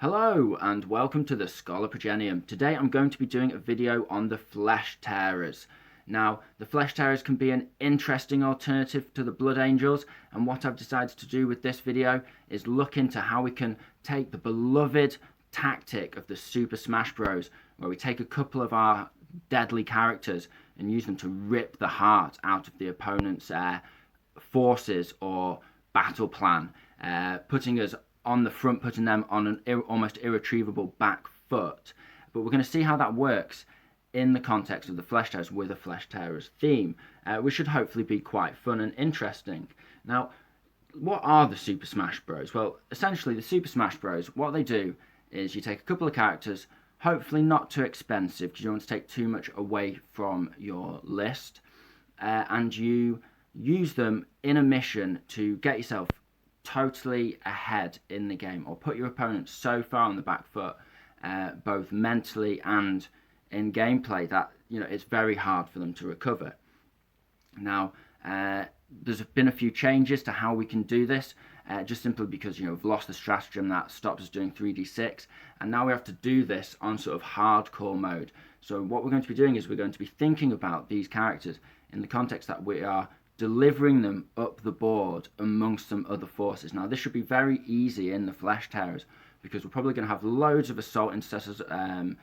Hello and welcome to the Scholar Progenium. Today I'm going to be doing a video on the Flesh Tearers. Now, the Flesh Tearers can be an interesting alternative to the Blood Angels, and what I've decided to do with this video is look into how we can take the beloved tactic of the Super Smash Bros, where we take a couple of our deadly characters and use them to rip the heart out of the opponent's forces or battle plan, putting us on the front, putting them on an almost irretrievable back foot. But we're going to see how that works in the context of the Flesh Tearers with a Flesh Tearers theme, which should hopefully be quite fun and interesting. Now, what are the Super Smash Bros? Well, essentially the Super Smash Bros, what they do is you take a couple of characters, hopefully not too expensive because you don't want to take too much away from your list, and you use them in a mission to get yourself totally ahead in the game, or put your opponent so far on the back foot, both mentally and in gameplay, that it's very hard for them to recover. Now, there's been a few changes to how we can do this, just simply because we've lost the stratagem that stops us doing 3d6, and now we have to do this on sort of hardcore mode. So what we're going to be doing is we're going to be thinking about these characters in the context that we are delivering them up the board amongst some other forces. Now, this should be very easy in the Flesh Tearers because we're probably going to have loads of assault intercessors and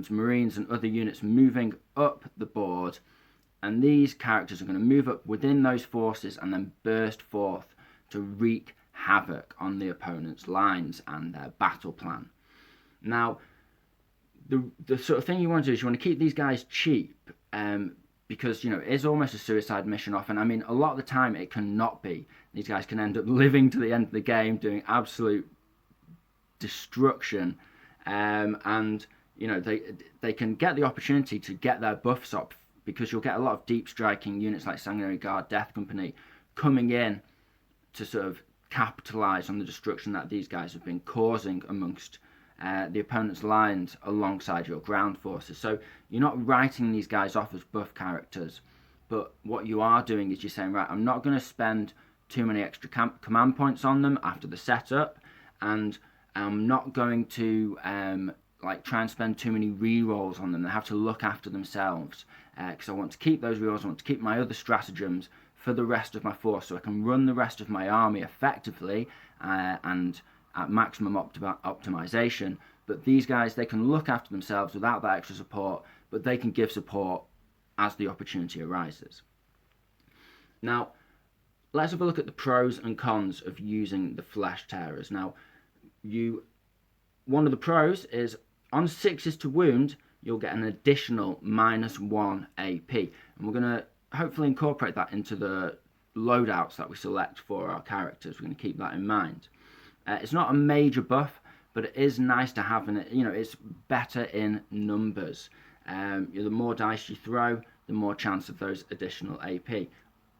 marines and other units moving up the board, and these characters are going to move up within those forces and then burst forth to wreak havoc on the opponent's lines and their battle plan. Now, the sort of thing you want to do is you want to keep these guys cheap, because it is almost a suicide mission often. I mean, a lot of the time it cannot be. These guys can end up living to the end of the game, doing absolute destruction, and they can get the opportunity to get their buffs up, because you'll get a lot of deep striking units like Sanguinary Guard, Death Company coming in to sort of capitalize on the destruction that these guys have been causing amongst the opponent's lines alongside your ground forces. So you're not writing these guys off as buff characters, but what you are doing is you're saying, right, I'm not going to spend too many extra command points on them after the setup, and I'm not going to try and spend too many rerolls on them. They have to look after themselves, because I want to keep those rerolls. I want to keep my other stratagems for the rest of my force, so I can run the rest of my army effectively and at maximum optimization. But these guys, they can look after themselves without that extra support, but they can give support as the opportunity arises. Now, let's have a look at the pros and cons of using the Flesh Tearers. Now, one of the pros is on 6s to wound, you'll get an additional -1 AP, and we're going to hopefully incorporate that into the loadouts that we select for our characters. We're going to keep that in mind. It's not a major buff, but it is nice to have, and it's better in numbers. The more dice you throw, the more chance of those additional AP,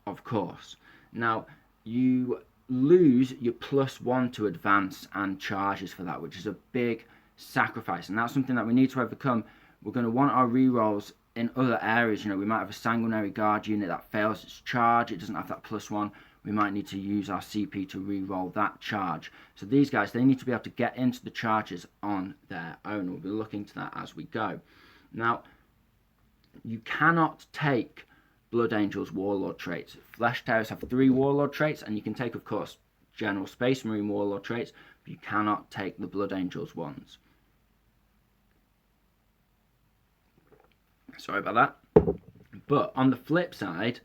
of course. Now, you lose your +1 to advance and charges for that, which is a big sacrifice, and that's something that we need to overcome. We're going to want our rerolls in other areas. We might have a Sanguinary Guard unit that fails its charge, it doesn't have that +1. We might need to use our CP to re-roll that charge. So these guys, they need to be able to get into the charges on their own. We'll be looking to that as we go. Now, you cannot take Blood Angels Warlord traits. Flesh Tearers have 3 Warlord traits, and you can take, of course, General Space Marine Warlord traits, but you cannot take the Blood Angels ones. Sorry about that. But on the flip side,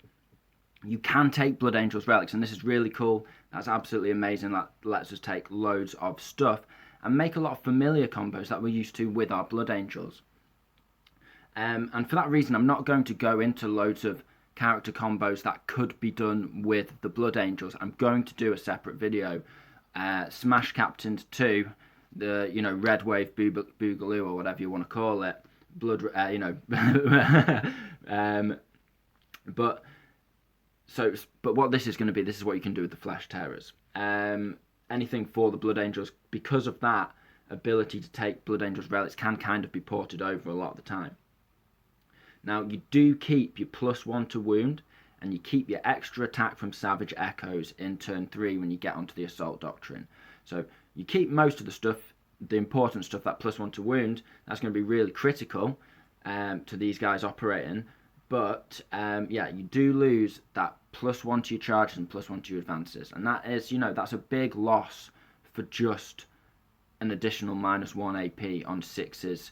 you can take Blood Angels relics, and this is really cool. That's absolutely amazing. That lets us take loads of stuff and make a lot of familiar combos that we're used to with our Blood Angels. And for that reason, I'm not going to go into loads of character combos that could be done with the Blood Angels. I'm going to do a separate video. Smash Captains 2, the Red Wave Boogaloo, or whatever you want to call it. But what this is going to be, this is what you can do with the Flesh Tearers. Anything for the Blood Angels, because of that ability to take Blood Angels relics, can kind of be ported over a lot of the time. Now, you do keep your +1 to wound, and you keep your extra attack from Savage Echoes in turn 3 when you get onto the Assault Doctrine. So you keep most of the stuff the important stuff, that +1 to wound, that's going to be really critical to these guys operating. But yeah, you do lose that +1 to your charges and +1 to your advances, and that is, that's a big loss for just an additional -1 AP on 6s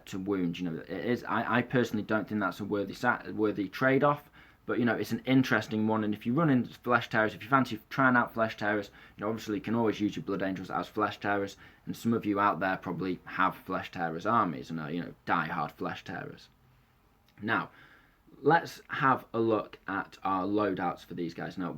to wound. It is. I personally don't think that's a worthy trade-off. But it's an interesting one, and if you run into Flesh Tearers, if you fancy trying out Flesh Tearers, obviously you can always use your Blood Angels as Flesh Tearers, and some of you out there probably have Flesh Tearers armies and are die-hard Flesh Tearers. Now, let's have a look at our loadouts for these guys. Now, I'm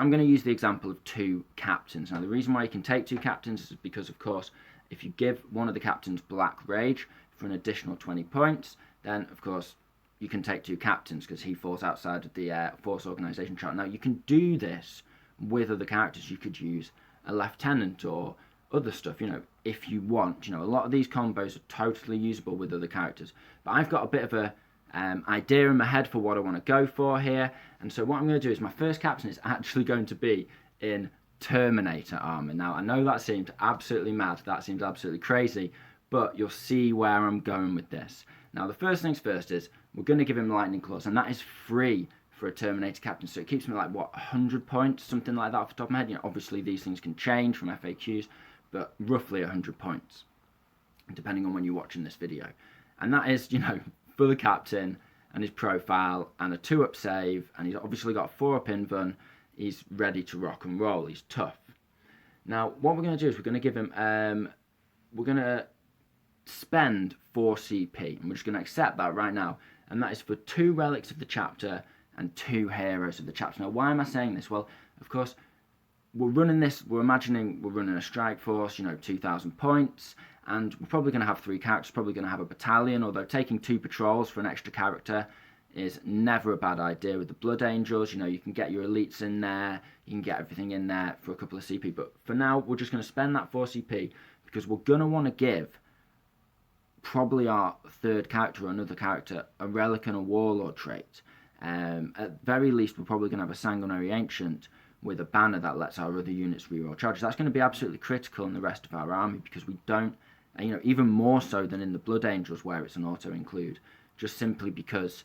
going to use the example of 2 captains. Now, the reason why you can take 2 captains is because, of course, if you give one of the captains Black Rage for an additional 20 points, then, of course, you can take 2 captains because he falls outside of the force organization chart. Now, you can do this with other characters. You could use a lieutenant or other stuff, if you want. A lot of these combos are totally usable with other characters. But I've got a bit of a idea in my head for what I want to go for here. And so what I'm going to do is my first captain is actually going to be in Terminator armor. Now, I know that seems absolutely mad. That seems absolutely crazy. But you'll see where I'm going with this. Now, the first things first is we're going to give him Lightning Claws, and that is free for a Terminator captain. So it keeps me like, 100 points, something like that off the top of my head. Obviously these things can change from FAQs, but roughly 100 points, depending on when you're watching this video. And that is, for the captain and his profile and a 2-up save, and he's obviously got a 4-up invuln. He's ready to rock and roll. He's tough. Now, what we're going to do is we're going to give him, we're going to spend 4 CP, and we're just going to accept that right now, and that is for 2 relics of the chapter and 2 heroes of the chapter. Now, why am I saying this? Well, of course, we're imagining we're running a strike force, 2,000 points, and we're probably going to have 3 characters, probably going to have a battalion, although taking 2 patrols for an extra character is never a bad idea with the Blood Angels. You can get your elites in there, you can get everything in there for a couple of CP, but for now, we're just going to spend that 4 CP, because we're going to want to give probably our 3rd character or another character a relic and a warlord trait. At very least, we're probably going to have a sanguinary ancient with a banner that lets our other units reroll charges. That's going to be absolutely critical in the rest of our army, because we don't, even more so than in the Blood Angels where it's an auto include, just simply because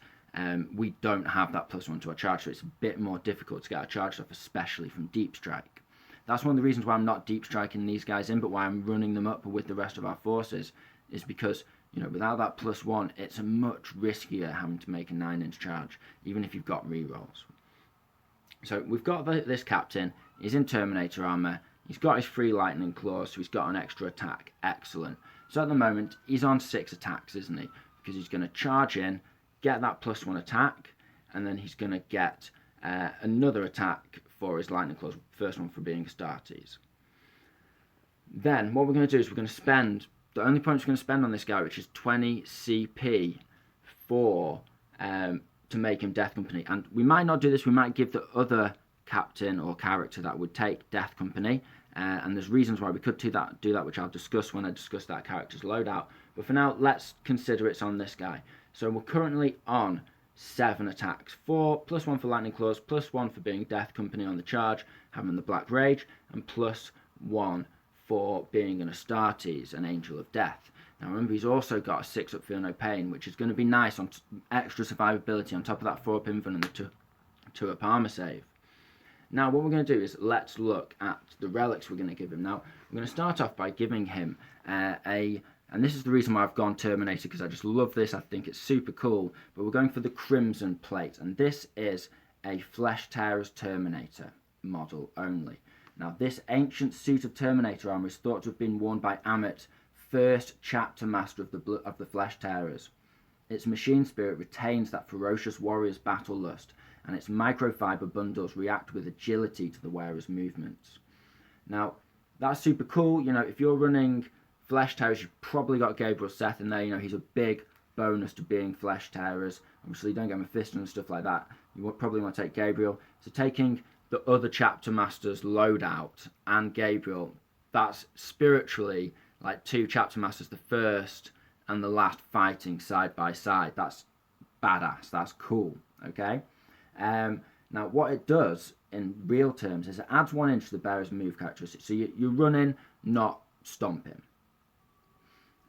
we don't have that +1 to our charge, so it's a bit more difficult to get our charges off, especially from Deep Strike. That's one of the reasons why I'm not deep striking these guys in, but why I'm running them up with the rest of our forces, is because, without that +1, it's a much riskier having to make a 9-inch charge, even if you've got rerolls. So we've got this captain. He's in Terminator armor. He's got his 3 lightning claws, so he's got an extra attack. Excellent. So at the moment, he's on 6 attacks, isn't he? Because he's going to charge in, get that +1 attack, and then he's going to get another attack for his lightning claws. First one for being Astartes. Then what we're going to do is we're going to spend the only points we're going to spend on this guy, which is 20 CP for to make him Death Company. And we might not do this. We might give the other captain or character that would take Death Company. And there's reasons why we could do that, which I'll discuss when I discuss that character's loadout. But for now, let's consider it's on this guy. So we're currently on 7 attacks. 4 +1 for Lightning Claws, +1 for being Death Company on the charge, having the Black Rage, and +1 for being an Astartes, an Angel of Death. Now remember, he's also got a 6-up Feel No Pain, which is going to be nice on extra survivability on top of that 4-up invuln and the 2-up armor save. Now what we're going to do is let's look at the relics we're going to give him. Now we're going to start off by giving him and this is the reason why I've gone Terminator, because I just love this. I think it's super cool. But we're going for the Crimson Plate, and this is a Flesh Tearers Terminator model only. Now, this ancient suit of Terminator armor is thought to have been worn by Amit, first chapter master of the Flesh Tearers. Its machine spirit retains that ferocious warrior's battle lust, and its microfiber bundles react with agility to the wearer's movements. Now, that's super cool. If you're running Flesh Tearers, you've probably got Gabriel Seth in there. He's a big bonus to being Flesh Tearers. Obviously, you don't get Mephisto and stuff like that. You would probably want to take Gabriel. So taking the other chapter masters, Loadout and Gabriel, that's spiritually like 2 chapter masters, the first and the last fighting side by side. That's badass. That's cool. Okay. Now what it does in real terms is it adds 1 inch to the bearer's move characteristic. So you're running not stomp him.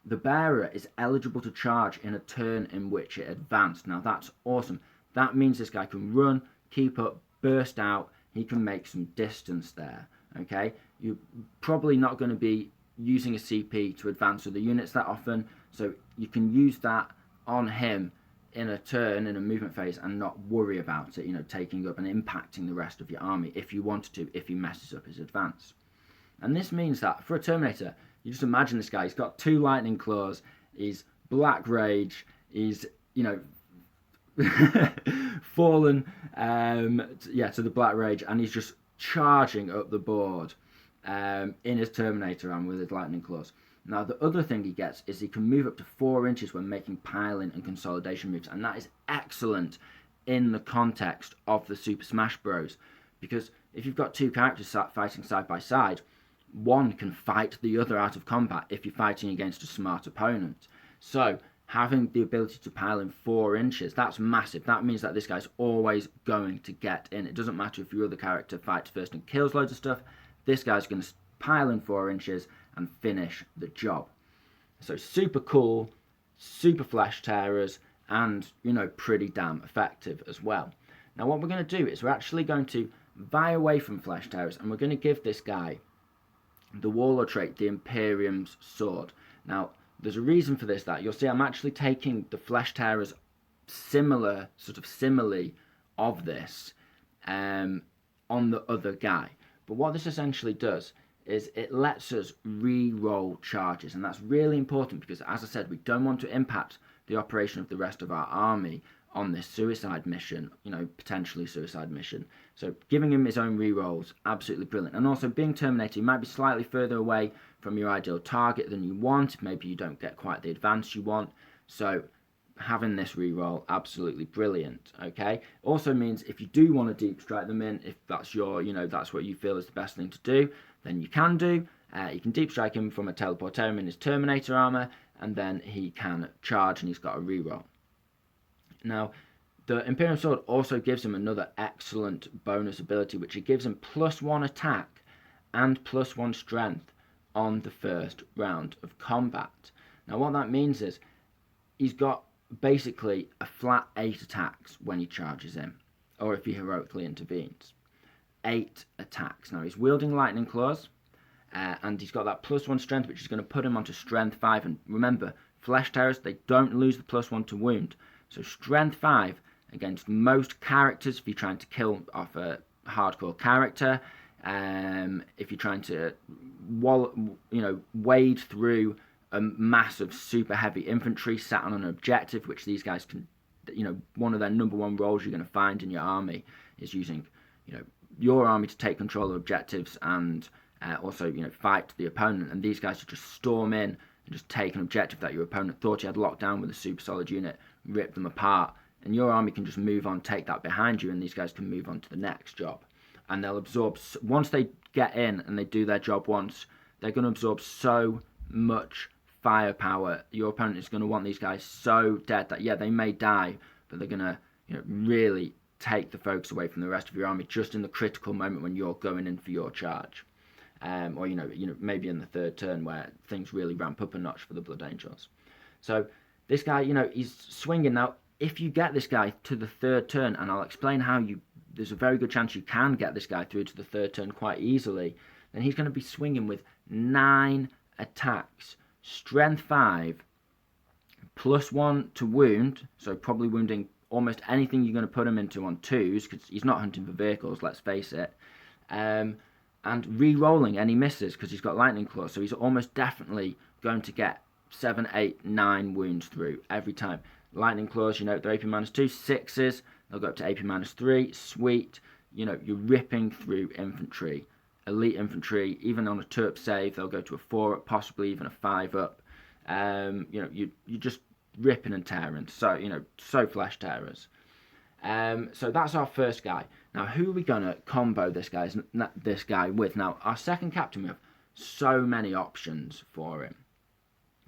The bearer is eligible to charge in a turn in which it advanced. Now that's awesome. That means this guy can run, keep up, burst out. He can make some distance there. Okay, you're probably not going to be using a CP to advance other units that often, so you can use that on him in a turn, in a movement phase, and not worry about it, you know, taking up and impacting the rest of your army if you wanted to, if he messes up his advance. And this means that for a Terminator, you just imagine this guy, he's got 2 lightning claws, he's black rage, he's, you know, fallen to the black rage, and he's just charging up the board in his Terminator arm with his lightning claws. Now the other thing he gets is he can move up to 4 inches when making piling and consolidation moves, and that is excellent in the context of the Super Smash Bros. Because if you've got 2 characters fighting side by side, one can fight the other out of combat if you're fighting against a smart opponent. So having the ability to pile in 4 inches, that's massive. That means that this guy's always going to get in. It doesn't matter if your other character fights first and kills loads of stuff. This guy's going to pile in 4 inches and finish the job. So super cool, super flesh tearers, and, you know, pretty damn effective as well. Now what we're going to do is we're actually going to vie away from flesh tearers, and we're going to give this guy the warlord trait, the Imperium's sword. Now there's a reason for this, that you'll see I'm actually taking the flesh tearers similar, sort of simile of this on the other guy. But what this essentially does is it lets us re-roll charges, and that's really important because, as I said, we don't want to impact the operation of the rest of our army on this suicide mission, you know, potentially suicide mission. So giving him his own re-rolls, absolutely brilliant. And also being Terminator, you might be slightly further away from your ideal target than you want. Maybe you don't get quite the advance you want. So having this re-roll, absolutely brilliant. Okay. Also means if you do want to deep strike them in, if that's your, you know, that's what you feel is the best thing to do, then you can do. You can deep strike him from a teleportorium in his Terminator armor, and then he can charge, and he's got a re-roll. Now, the Imperium Sword also gives him another excellent bonus ability, which it gives him +1 attack and +1 strength on the first round of combat. Now, what that means is he's got basically a flat 8 attacks when he charges in, or if he heroically intervenes. 8 attacks. Now, he's wielding lightning claws, and he's got that +1 strength, which is going to put him onto strength 5. And remember, flesh tearers, they don't lose the +1 to wound. So strength 5 against most characters if you're trying to kill off a hardcore character, if you're trying to wade through a mass of super heavy infantry sat on an objective, which these guys can, you know, one of their number 1 roles you're going to find in your army is using, you know, your army to take control of objectives and also, you know, fight the opponent. And these guys should just storm in and just take an objective that your opponent thought he had locked down with a super solid unit, rip them apart, and your army can just move on, take that behind you, and these guys can move on to the next job. And they'll absorb, once they get in and they do their job once, they're going to absorb so much firepower. Your opponent is going to want these guys so dead that, yeah, they may die, but they're going to, you know, really take the focus away from the rest of your army just in the critical moment when you're going in for your charge. Or, you know, maybe in the 3rd turn where things really ramp up a notch for the Blood Angels. So this guy, you know, he's swinging. Now, if you get this guy to the 3rd turn, and I'll explain how there's a very good chance you can get this guy through to the 3rd turn quite easily, then he's going to be swinging with 9 attacks, strength 5, +1 to wound, so probably wounding almost anything you're going to put him into on 2s, because he's not hunting for vehicles, let's face it, and re-rolling any misses, because he's got lightning claws, so he's almost definitely going to get 7, 8, 9 wounds through every time. Lightning claws, you know, they're AP -2, 6s, they'll go up to AP -3, sweet. You know, you're ripping through infantry, elite infantry, even on a 2-up save, they'll go to a 4-up, possibly even a 5-up. You know, you're just ripping and tearing, so, you know, so flesh tearers. So that's our first guy. Now, who are we going to combo this guy with? Now, our second captain, we have so many options for him.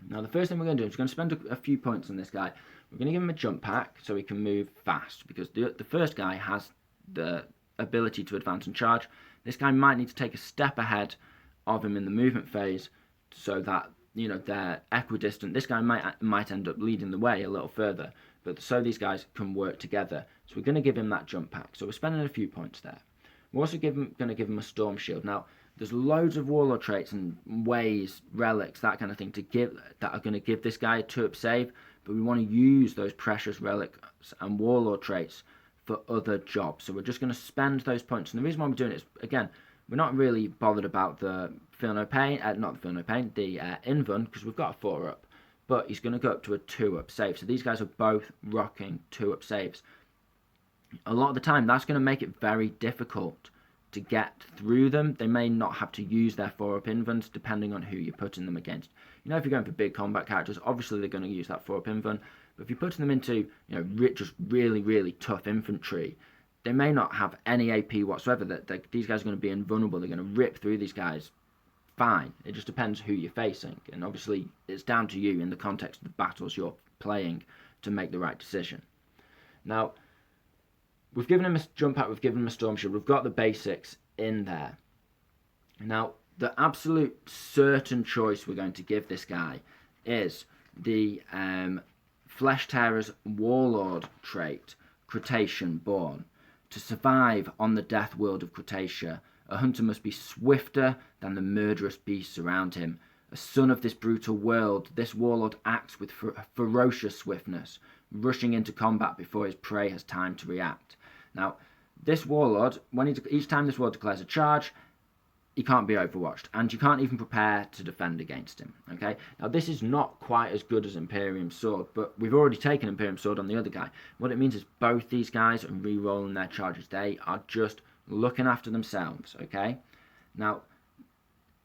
Now, the first thing we're going to do is we're going to spend a few points on this guy. We're going to give him a jump pack so he can move fast, because the first guy has the ability to advance and charge. This guy might need to take a step ahead of him in the movement phase, so that they're equidistant. This guy might end up leading the way a little further, but so these guys can work together. So we're going to give him that jump pack. So we're spending a few points there. We're also going to give him a storm shield. Now, there's loads of warlord traits and ways, relics, that kind of thing that are going to give this guy a 2-up save, but we want to use those precious relics and warlord traits for other jobs. So we're just going to spend those points. And the reason why we're doing it is, again, we're not really bothered about the Feel No Pain, the Invuln, because we've got a 4-up, but he's going to go up to a 2-up save. So these guys are both rocking 2-up saves. A lot of the time, that's going to make it very difficult to get through them. They may not have to use their 4-up Invulns, depending on who you're putting them against. If you're going for big combat characters, obviously they're going to use that 4-up Invuln, but if you're putting them into, just really, really tough infantry, they may not have any AP whatsoever. These guys are going to be invulnerable. They're going to rip through these guys fine. It just depends who you're facing, and obviously it's down to you in the context of the battles you're playing to make the right decision. Now, we've given him a jump pack, we've given him a storm shield, we've got the basics in there. Now, the absolute certain choice we're going to give this guy is the Flesh Tearer's Warlord trait, Cretacean Born. To survive on the death world of Cretacia, a hunter must be swifter than the murderous beasts around him. A son of this brutal world, this warlord acts with ferocious swiftness, rushing into combat before his prey has time to react. Now, this warlord, each time this warlord declares a charge, he can't be overwatched, and you can't even prepare to defend against him. Okay. Now, this is not quite as good as Imperium Sword, but we've already taken Imperium Sword on the other guy. What it means is both these guys are re-rolling their charges. They are just looking after themselves. Okay. Now,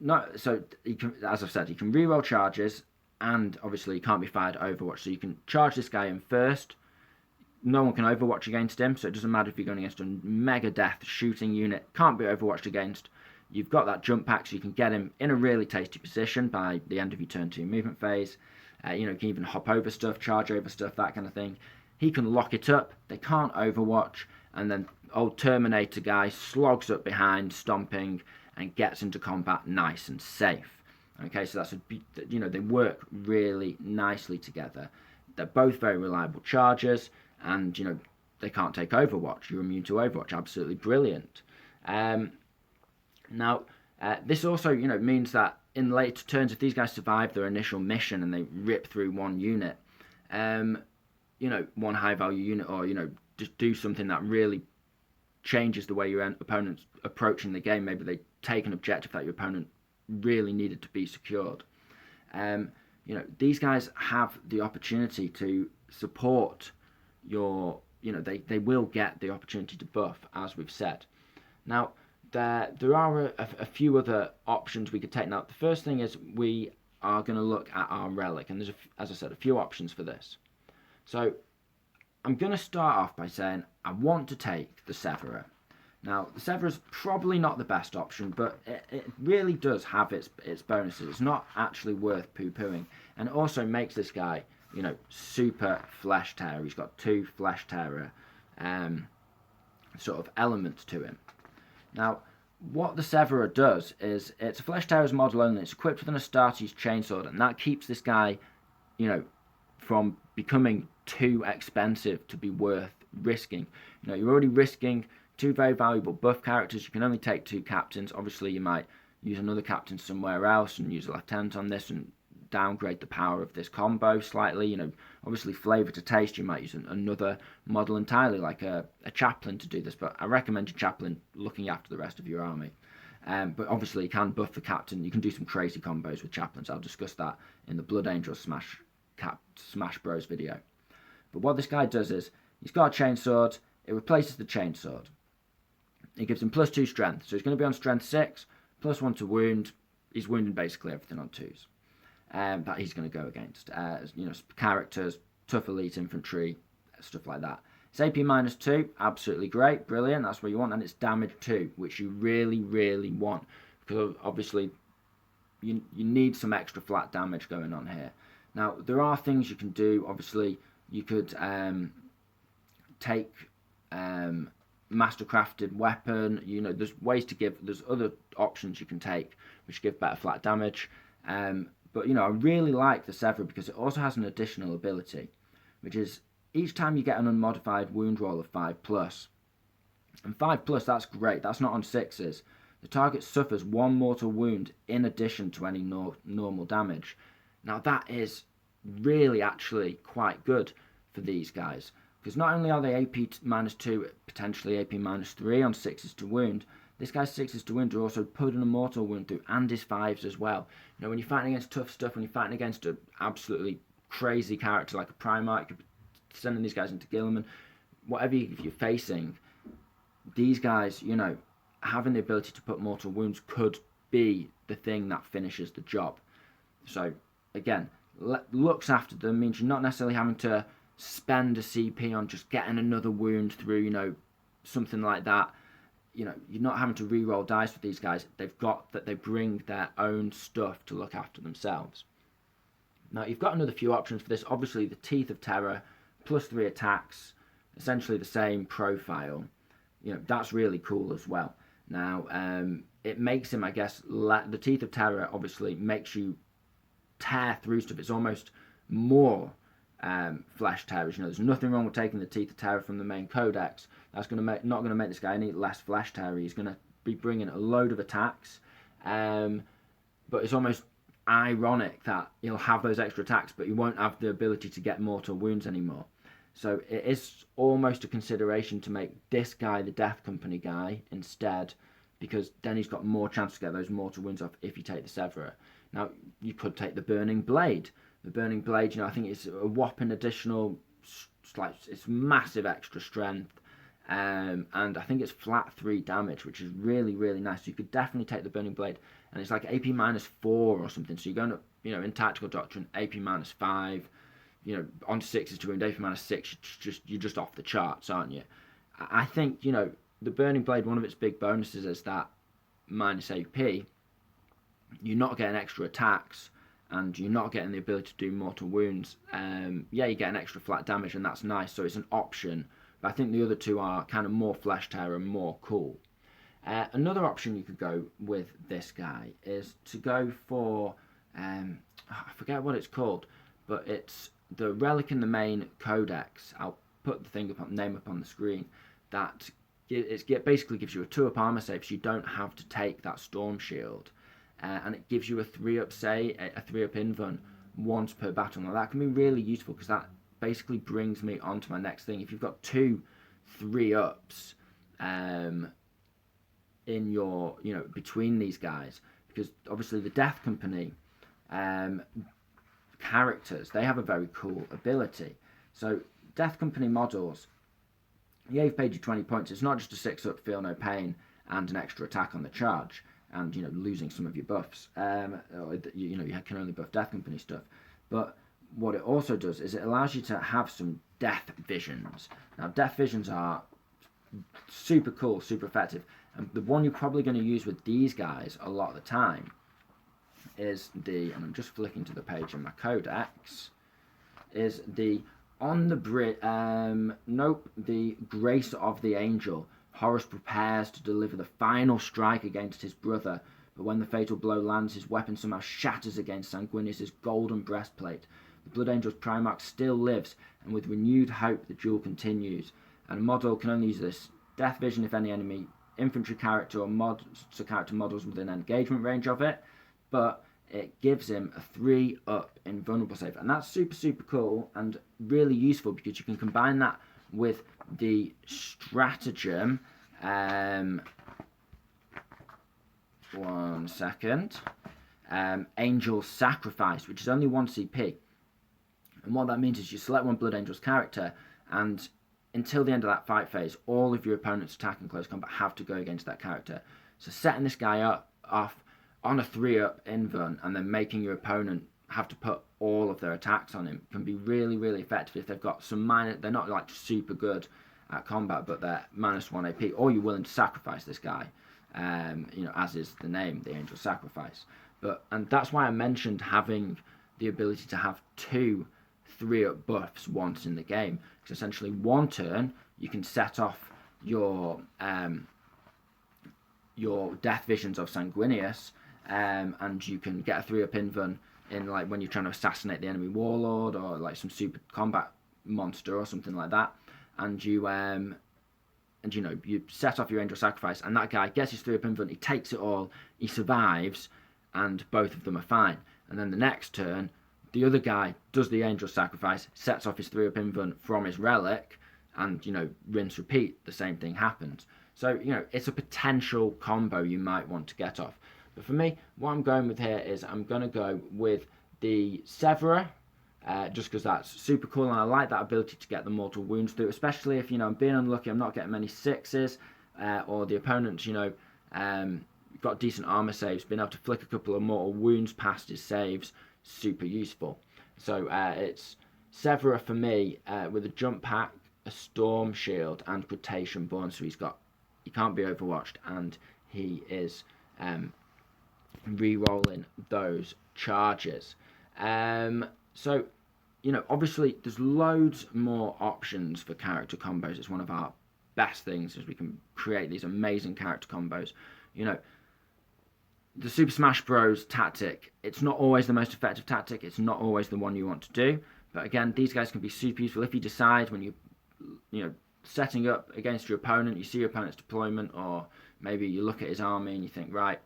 as I've said, he can re-roll charges, and obviously he can't be fired Overwatch. So you can charge this guy in first. No one can Overwatch against him, so it doesn't matter if you're going against a mega death shooting unit. Can't be Overwatched against. You've got that jump pack, so you can get him in a really tasty position by the end of your turn 2 movement phase. You can even hop over stuff, charge over stuff, that kind of thing. He can lock it up. They can't Overwatch, and then old Terminator guy slogs up behind, stomping, and gets into combat nice and safe. Okay, so they work really nicely together. They're both very reliable chargers, and they can't take Overwatch. You're immune to Overwatch. Absolutely brilliant. Now, this also, means that in later turns, if these guys survive their initial mission and they rip through one unit, one high-value unit, or, just do something that really changes the way your opponent's approaching the game. Maybe they take an objective that your opponent really needed to be secured. These guys have the opportunity to support your, they will get the opportunity to buff, as we've said. Now, there are a few other options we could take. Now, the first thing is we are going to look at our relic, and there's, as I said, a few options for this. So I'm going to start off by saying I want to take the Severer. Now, the Severer is probably not the best option, but it really does have its bonuses. It's not actually worth poo-pooing, and it also makes this guy, super Flesh Tearer. He's got 2 Flesh Tearer sort of elements to him. Now, what the Severer does is, it's a Flesh Tearer's model only. It's equipped with an Astartes chainsword, and that keeps this guy, from becoming too expensive to be worth risking. You're already risking 2 very valuable buff characters. You can only take 2 captains. Obviously, you might use another captain somewhere else and use a lieutenant on this and downgrade the power of this combo slightly. Obviously, flavour to taste, you might use another model entirely, like a chaplain, to do this, but I recommend your chaplain looking after the rest of your army. But obviously, you can buff the captain. You can do some crazy combos with chaplains. I'll discuss that in the Blood Angels Smash Bros video. But what this guy does is, he's got a chainsword. It replaces the chainsword. It gives him +2 strength, so he's going to be on strength 6, +1 to wound. He's wounding basically everything on 2s. That he's going to go against. Characters, tough elite infantry, stuff like that. It's AP -2, absolutely great, brilliant, that's what you want, and it's damage 2, which you really, really want, because obviously you need some extra flat damage going on here. Now, there are things you can do. Obviously, you could take mastercrafted weapon. You know, there's ways to give, there's other options you can take which give better flat damage. But you know, I really like the Severer because it also has an additional ability, which is each time you get an unmodified wound roll of 5+, and 5+, that's great, that's not on 6s, the target suffers 1 mortal wound in addition to any normal damage. Now that is really actually quite good for these guys, because not only are they AP -2, potentially AP -3 on 6s to wound, this guy's 6s to wound are also putting a mortal wound through, and his 5s as well. You know, when you're fighting against tough stuff, when you're fighting against an absolutely crazy character like a Primarch, you're sending these guys into Guilliman, whatever you're facing, these guys, you know, having the ability to put mortal wounds could be the thing that finishes the job. So, again, looks after them, means you're not necessarily having to spend a CP on just getting another wound through, you know, something like that. You know, you're not having to re-roll dice with these guys. They've got that, they bring their own stuff to look after themselves. Now, you've got another few options for this. Obviously, the Teeth of Terror, +3 attacks, essentially the same profile. You know, that's really cool as well. Now, it makes him, I guess, the Teeth of Terror obviously makes you tear through stuff. It's almost more flesh tearers. You know, there's nothing wrong with taking the Teeth of Terror from the main codex. That's not going to make this guy any less flesh tearer. He's going to be bringing a load of attacks, but it's almost ironic that he'll have those extra attacks, but he won't have the ability to get mortal wounds anymore. So it is almost a consideration to make this guy the Death Company guy instead, because then he's got more chance to get those mortal wounds off if you take the Severer. Now, you could take the Burning Blade. The Burning Blade, you know, I think it's a whopping additional, like, it's massive extra strength. And I think it's flat 3 damage, which is really, really nice. So you could definitely take the Burning Blade, and it's like AP -4 or something. So you're going up, you know, in Tactical Doctrine, AP -5, you know, on 6s to wound, AP -6, you're just off the charts, aren't you? I think, you know, the Burning Blade, one of its big bonuses is that -AP, you're not getting extra attacks, and you're not getting the ability to do mortal wounds. Yeah, you get an extra flat damage, and that's nice, so it's an option. But I think the other two are kind of more flesh tear and more cool. Another option you could go with this guy is to go for, I forget what it's called, but it's the relic in the main codex. I'll put the name up on the screen. That it basically gives you a 2-up armor save, so you don't have to take that storm shield, and it gives you a 3-up a 3-up invuln once per battle. Now that can be really useful because that basically brings me on to my next thing. If you've got 2 3-ups in your, you know, between these guys, because obviously the Death Company characters, they have a very cool ability. So Death Company models, yeah, you've paid you 20 points. It's not just a 6-up feel no pain and an extra attack on the charge, and, you know, losing some of your buffs. You know, you can only buff Death Company stuff, but what it also does is it allows you to have some death visions. Now, death visions are super cool, super effective, and the one you're probably going to use with these guys a lot of the time is and I'm just flicking to the page in my codex, is the the Grace of the Angel. Horus prepares to deliver the final strike against his brother, but when the fatal blow lands, his weapon somehow shatters against Sanguinius' golden breastplate. The Blood Angel's Primarch still lives, and with renewed hope the duel continues. And a model can only use this death vision if any enemy infantry character or character models within engagement range of it, but it gives him a 3-up invulnerable save, and that's super, super cool and really useful because you can combine that with the stratagem. One second. Angel's Sacrifice, which is only 1 CP. And what that means is you select one Blood Angel's character, and until the end of that fight phase, all of your opponent's attack and close combat have to go against that character. So setting this guy off on a 3-up invuln and then making your opponent have to put all of their attacks on him can be really, really effective if they've got some they're not like super good at combat, but they're -1 AP, or you're willing to sacrifice this guy, you know, as is the name, the Angel Sacrifice. And that's why I mentioned having the ability to have 2 3-up buffs once in the game, because essentially one turn you can set off your death visions of Sanguinius, and you can get a 3-up invuln in like when you're trying to assassinate the enemy warlord or like some super combat monster or something like that, and you set off your angel sacrifice, and that guy gets his 3-up invuln, he takes it all, he survives, and both of them are fine. And then the next turn, the other guy does the angel sacrifice, sets off his 3-up invuln from his relic, and rinse repeat, the same thing happens. So it's a potential combo you might want to get off. But for me, what I'm going with here is I'm going to go with the Severer, just because that's super cool, and I like that ability to get the mortal wounds through, especially if I'm being unlucky, I'm not getting many 6s, or the opponent's got decent armor saves, being able to flick a couple of mortal wounds past his saves, super useful. So it's Severer for me, with a jump pack, a storm shield, and Quotation Born, so he can't be overwatched, and he is re-rolling those charges. So obviously there's loads more options for character combos. It's one of our best things, as we can create these amazing character combos. The Super Smash Bros tactic, it's not always the most effective tactic, it's not always the one you want to do, but again, these guys can be super useful if you decide when you setting up against your opponent, you see your opponent's deployment, or maybe you look at his army and you think, right,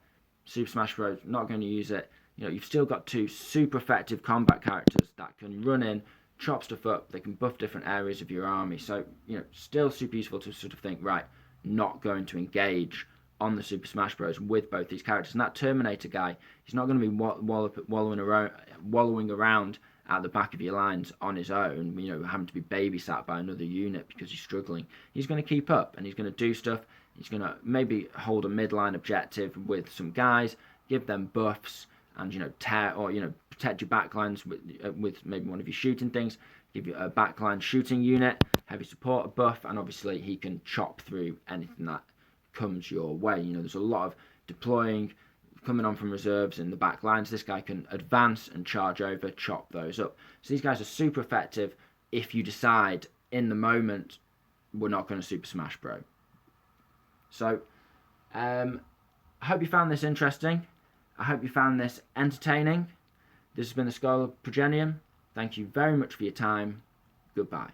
Super Smash Bros, not going to use it. You've still got 2 super effective combat characters that can run in, chop stuff up, they can buff different areas of your army, so still super useful to sort of think, right, not going to engage on the Super Smash Bros with both these characters. And that Terminator guy, he's not going to be wallowing around at the back of your lines on his own, having to be babysat by another unit because he's struggling. He's going to keep up, and he's going to do stuff. He's going to maybe hold a midline objective with some guys, give them buffs, and protect your backlines with maybe one of your shooting things. Give you a backline shooting unit, heavy support buff, and obviously he can chop through anything that comes your way. There's a lot of deploying coming on from reserves in the back lines. This guy can advance and charge over, chop those up. So these guys are super effective if you decide in the moment we're not going to Super Smash Bro. So I hope you found this interesting. I hope you found this entertaining. This has been the Scholar Progenium. Thank you very much for your time. Goodbye.